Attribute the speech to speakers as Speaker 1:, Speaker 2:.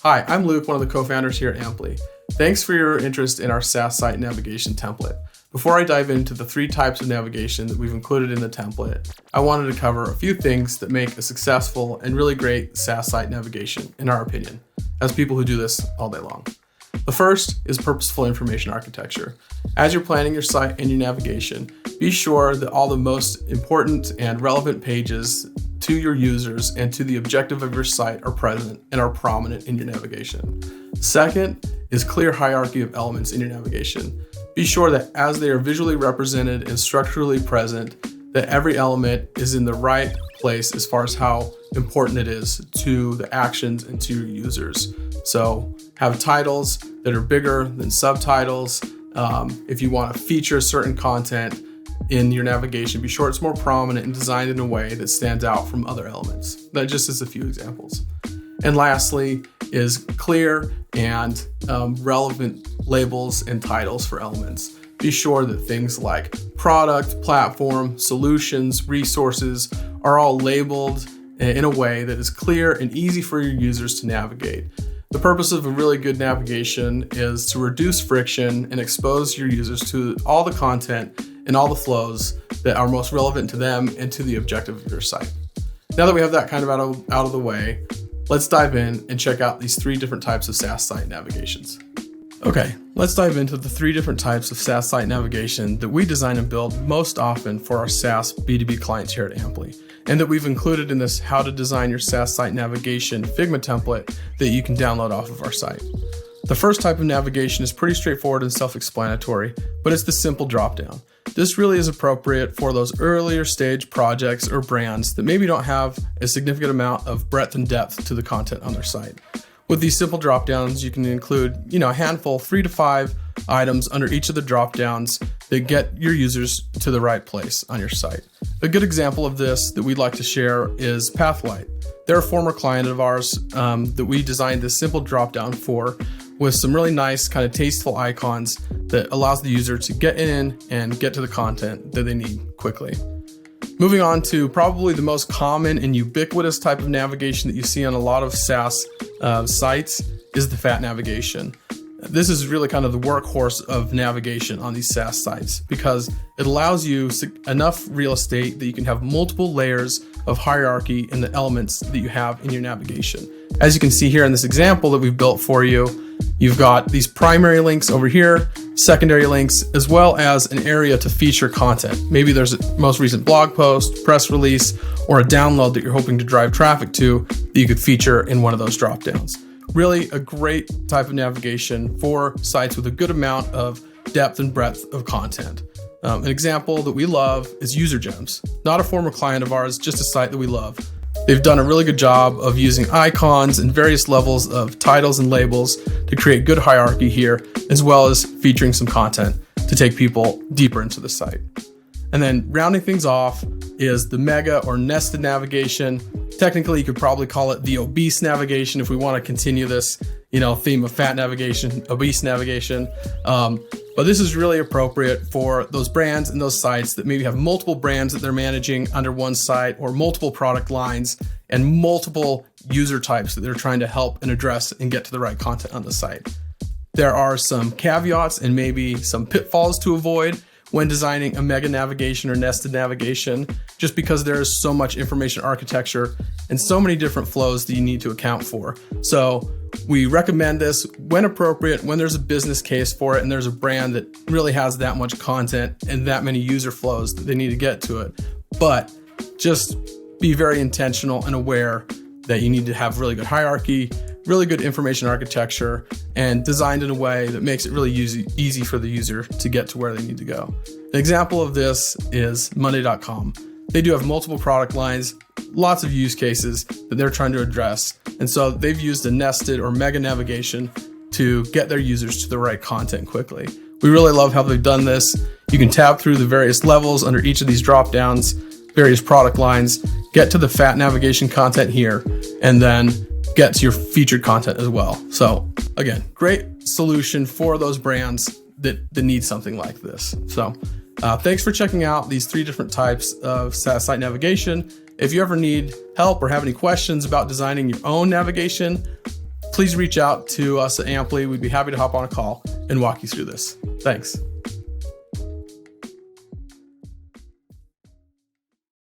Speaker 1: Hi, I'm Luke, one of the co-founders here at Amply. Thanks for your interest in our SaaS site navigation template. Before I dive into the 3 types of navigation that we've included in the template, I wanted to cover a few things that make a successful and really great SaaS site navigation, in our opinion, as people who do this all day long. The first is purposeful information architecture. As you're planning your site and your navigation, be sure that all the most important and relevant pages to your users and to the objective of your site are present and are prominent in your navigation. Second is clear hierarchy of elements in your navigation. Be sure that as they are visually represented and structurally present, that every element is in the right place as far as how important it is to the actions and to your users. So have titles that are bigger than subtitles. If you want to feature certain content in your navigation, be sure it's more prominent and designed in a way that stands out from other elements. That just is a few examples. And lastly is clear and relevant labels and titles for elements. Be sure that things like product, platform, solutions, resources are all labeled in a way that is clear and easy for your users to navigate. The purpose of a really good navigation is to reduce friction and expose your users to all the content and all the flows that are most relevant to them and to the objective of your site. Now that we have that kind of out of the way, let's dive in and check out these 3 different types of SaaS site navigations. Okay, let's dive into the 3 different types of SaaS site navigation that we design and build most often for our SaaS B2B clients here at Amply, and that we've included in this How to Design Your SaaS Site Navigation Figma template that you can download off of our site. The first type of navigation is pretty straightforward and self-explanatory, but it's the simple dropdown. This really is appropriate for those earlier stage projects or brands that maybe don't have a significant amount of breadth and depth to the content on their site. With these simple dropdowns, you can include, a handful, 3 to 5 items under each of the dropdowns that get your users to the right place on your site. A good example of this that we'd like to share is Pathlight. They're a former client of ours that we designed this simple dropdown for, with some really nice kind of tasteful icons that allows the user to get in and get to the content that they need quickly. Moving on to probably the most common and ubiquitous type of navigation that you see on a lot of SaaS sites is the fat navigation. This is really kind of the workhorse of navigation on these SaaS sites because it allows you enough real estate that you can have multiple layers of hierarchy in the elements that you have in your navigation. As you can see here in this example that we've built for you, you've got these primary links over here, secondary links, as well as an area to feature content. Maybe there's a most recent blog post, press release, or a download that you're hoping to drive traffic to that you could feature in one of those dropdowns. Really a great type of navigation for sites with a good amount of depth and breadth of content. An example that we love is User Gems. Not a former client of ours, just a site that we love. They've done a really good job of using icons and various levels of titles and labels to create good hierarchy here, as well as featuring some content to take people deeper into the site. And then rounding things off is the mega or nested navigation. Technically, you could probably call it the obese navigation if we want to continue this, theme of fat navigation, obese navigation. But this is really appropriate for those brands and those sites that maybe have multiple brands that they're managing under one site, or multiple product lines and multiple user types that they're trying to help and address and get to the right content on the site. There are some caveats and maybe some pitfalls to avoid when designing a mega navigation or nested navigation, just because there is so much information architecture and so many different flows that you need to account for. So we recommend this when appropriate, when there's a business case for it and there's a brand that really has that much content and that many user flows that they need to get to it. But just be very intentional and aware that you need to have really good hierarchy, really good information architecture, and designed in a way that makes it really easy for the user to get to where they need to go. An example of this is Monday.com. They do have multiple product lines, lots of use cases that they're trying to address. And so they've used a nested or mega navigation to get their users to the right content quickly. We really love how they've done this. You can tab through the various levels under each of these dropdowns, various product lines, get to the fat navigation content here, and then get to your featured content as well. So again, great solution for those brands that need something like this. So thanks for checking out these 3 different types of SaaS site navigation. If you ever need help or have any questions about designing your own navigation, please reach out to us at Amply. We'd be happy to hop on a call and walk you through this. Thanks.